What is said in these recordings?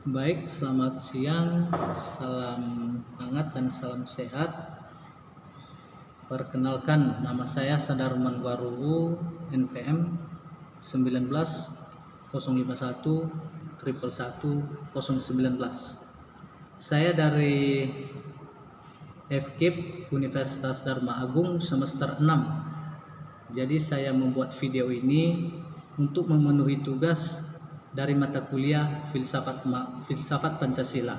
Baik, selamat siang, salam hangat dan salam sehat. Perkenalkan, nama saya Sadarman Waruu, NPM 19 051 111 Saya dari FKIP Universitas Dharma Agung semester 6. Jadi saya membuat video ini untuk memenuhi tugas dari mata kuliah filsafat Pancasila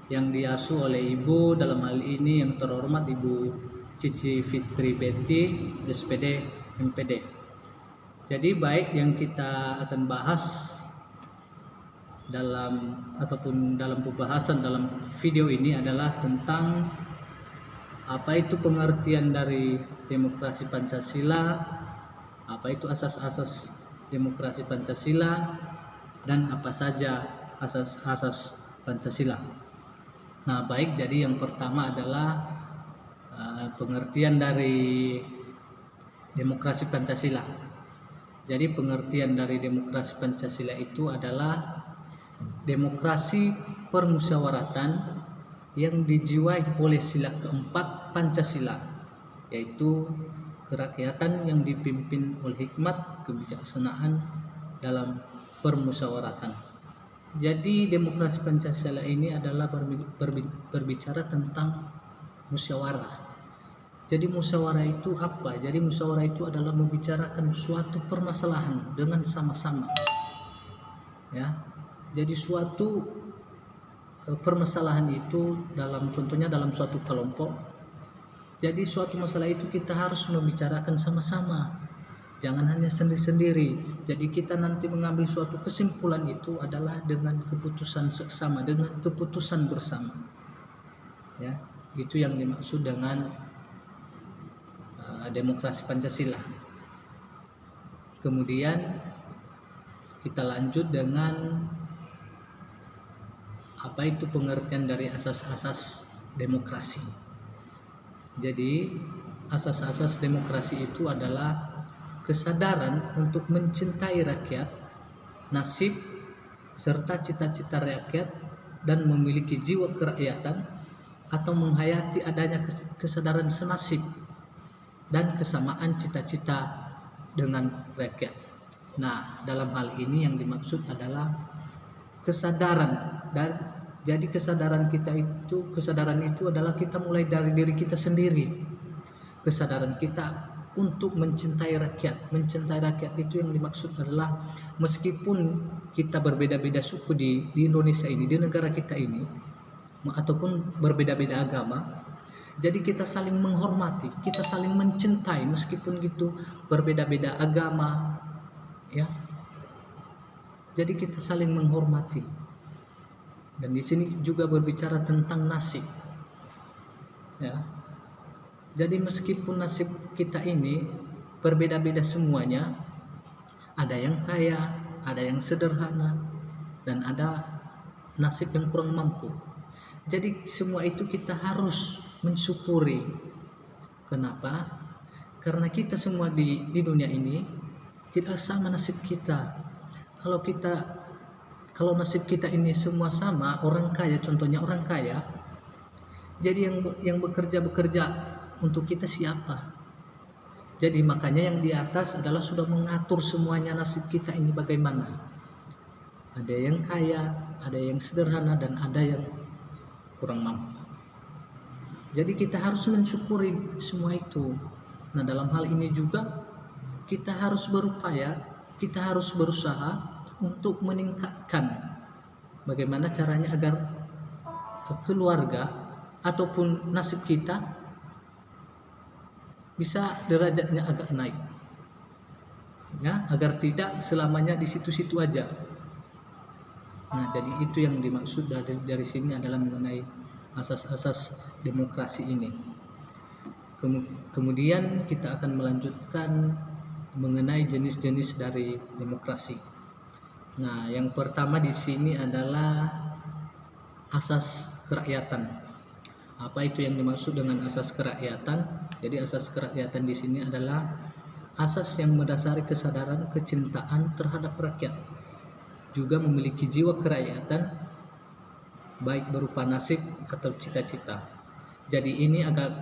yang diasuh oleh Ibu, dalam hal ini yang terhormat Ibu Cici Fitri Betty, SPD MPD. Jadi baik, yang kita akan bahas dalam pembahasan dalam video ini adalah tentang apa itu pengertian dari demokrasi Pancasila, apa itu asas-asas demokrasi Pancasila, dan apa saja asas-asas Pancasila. Nah, baik, jadi yang pertama adalah pengertian dari demokrasi Pancasila. Jadi pengertian dari demokrasi Pancasila itu adalah demokrasi permusyawaratan yang dijiwai oleh sila keempat Pancasila, yaitu kerakyatan yang dipimpin oleh hikmat kebijaksanaan dalam permusyawaratan. Jadi demokrasi Pancasila ini adalah berbicara tentang musyawarah. Jadi musyawarah itu apa? Jadi musyawarah itu adalah membicarakan suatu permasalahan dengan sama-sama. Ya. Jadi suatu permasalahan itu contohnya dalam suatu kelompok. Jadi suatu masalah itu kita harus membicarakan sama-sama. Jangan hanya sendiri-sendiri. Jadi kita nanti mengambil suatu kesimpulan itu adalah dengan keputusan seksama, dengan keputusan bersama. Ya, itu yang dimaksud dengan demokrasi Pancasila. Kemudian kita lanjut dengan apa itu pengertian dari asas-asas demokrasi. Jadi asas-asas demokrasi itu adalah kesadaran untuk mencintai rakyat, nasib, serta cita-cita rakyat, dan memiliki jiwa kerakyatan, atau menghayati adanya kesadaran senasib dan kesamaan cita-cita dengan rakyat. Nah, dalam hal ini yang dimaksud adalah kesadaran, dan jadi kesadaran itu adalah kita mulai dari diri kita sendiri. Kesadaran kita untuk mencintai rakyat. Mencintai rakyat itu yang dimaksud adalah meskipun kita berbeda-beda suku di Indonesia ini, di negara kita ini, ataupun berbeda-beda agama, jadi kita saling menghormati, kita saling mencintai meskipun gitu berbeda-beda agama, ya. Jadi kita saling menghormati. Dan di sini juga berbicara tentang nasib. Ya. Jadi meskipun nasib kita ini berbeda-beda semuanya, ada yang kaya, ada yang sederhana, dan ada nasib yang kurang mampu. Jadi semua itu kita harus mensyukuri. Kenapa? Karena kita semua di dunia ini tidak sama nasib kita. Kalau nasib kita ini semua sama, orang kaya, contohnya orang kaya, jadi yang bekerja untuk kita siapa? Jadi makanya yang di atas adalah sudah mengatur semuanya nasib kita ini bagaimana. Ada yang kaya, ada yang sederhana, dan ada yang kurang mampu. Jadi kita harus mensyukuri semua itu. Nah, dalam hal ini juga kita harus berupaya, kita harus berusaha untuk meningkatkan bagaimana caranya agar keluarga ataupun nasib kita bisa derajatnya agak naik, ya, agar tidak selamanya di situ-situ aja. Nah, jadi itu yang dimaksud dari sini adalah mengenai asas-asas demokrasi ini. Kemudian kita akan melanjutkan mengenai jenis-jenis dari demokrasi. Nah, yang pertama di sini adalah asas kerakyatan. Apa itu yang dimaksud dengan asas kerakyatan? Jadi asas kerakyatan di sini adalah asas yang mendasari kesadaran kecintaan terhadap rakyat, juga memiliki jiwa kerakyatan baik berupa nasib atau cita-cita. Jadi ini agak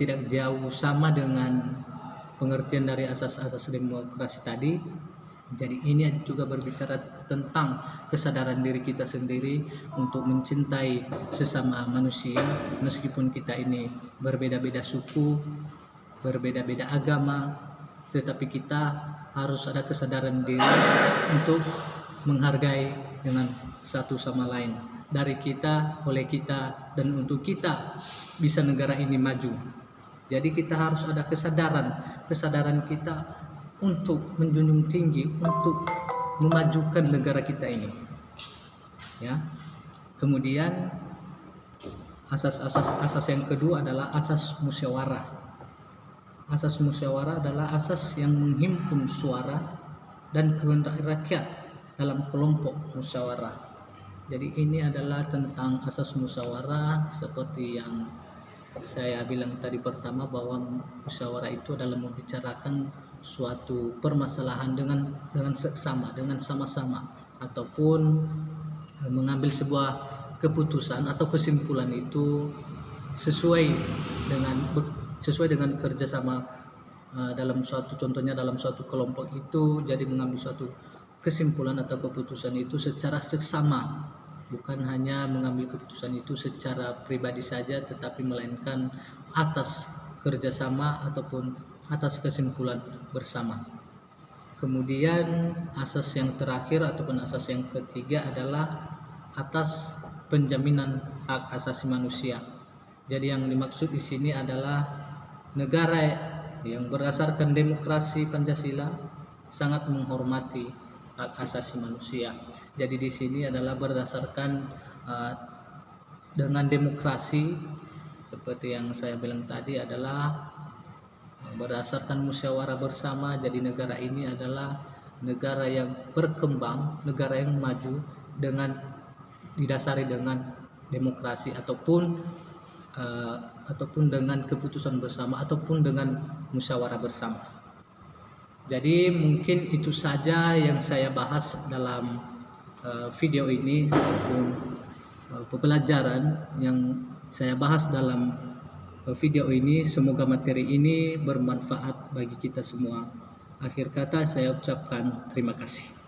tidak jauh sama dengan pengertian dari asas-asas demokrasi tadi. Jadi ini juga berbicara tentang kesadaran diri kita sendiri untuk mencintai sesama manusia, meskipun kita ini berbeda-beda suku, berbeda-beda agama, tetapi kita harus ada kesadaran diri untuk menghargai dengan satu sama lain. Dari kita, oleh kita, dan untuk kita bisa negara ini maju. Jadi kita harus ada kesadaran kita untuk menjunjung tinggi, untuk memajukan negara kita ini. Ya. Kemudian asas yang kedua adalah asas musyawarah. Asas musyawarah adalah asas yang menghimpun suara dan kehendak rakyat dalam kelompok musyawarah. Jadi ini adalah tentang asas musyawarah, seperti yang saya bilang tadi pertama, bahwa musyawarah itu adalah membicarakan suatu permasalahan dengan seksama, dengan sama-sama, ataupun mengambil sebuah keputusan atau kesimpulan itu sesuai dengan kerjasama dalam suatu, contohnya dalam suatu kelompok itu. Jadi mengambil suatu kesimpulan atau keputusan itu secara seksama, bukan hanya mengambil keputusan itu secara pribadi saja, tetapi melainkan atas kerjasama ataupun atas kesimpulan bersama. Kemudian asas yang terakhir ataupun asas yang ketiga adalah atas penjaminan hak asasi manusia. Jadi yang dimaksud di sini adalah negara yang berdasarkan demokrasi Pancasila sangat menghormati hak asasi manusia. Jadi di sini adalah berdasarkan dengan demokrasi, seperti yang saya bilang tadi, adalah berdasarkan musyawarah bersama. Jadi negara ini adalah negara yang berkembang, negara yang maju dengan didasari dengan demokrasi ataupun dengan keputusan bersama ataupun dengan musyawarah bersama. Jadi mungkin itu saja yang saya bahas dalam video ini, ataupun pembelajaran yang saya bahas dalam video ini. Semoga materi ini bermanfaat bagi kita semua. Akhir kata saya ucapkan terima kasih.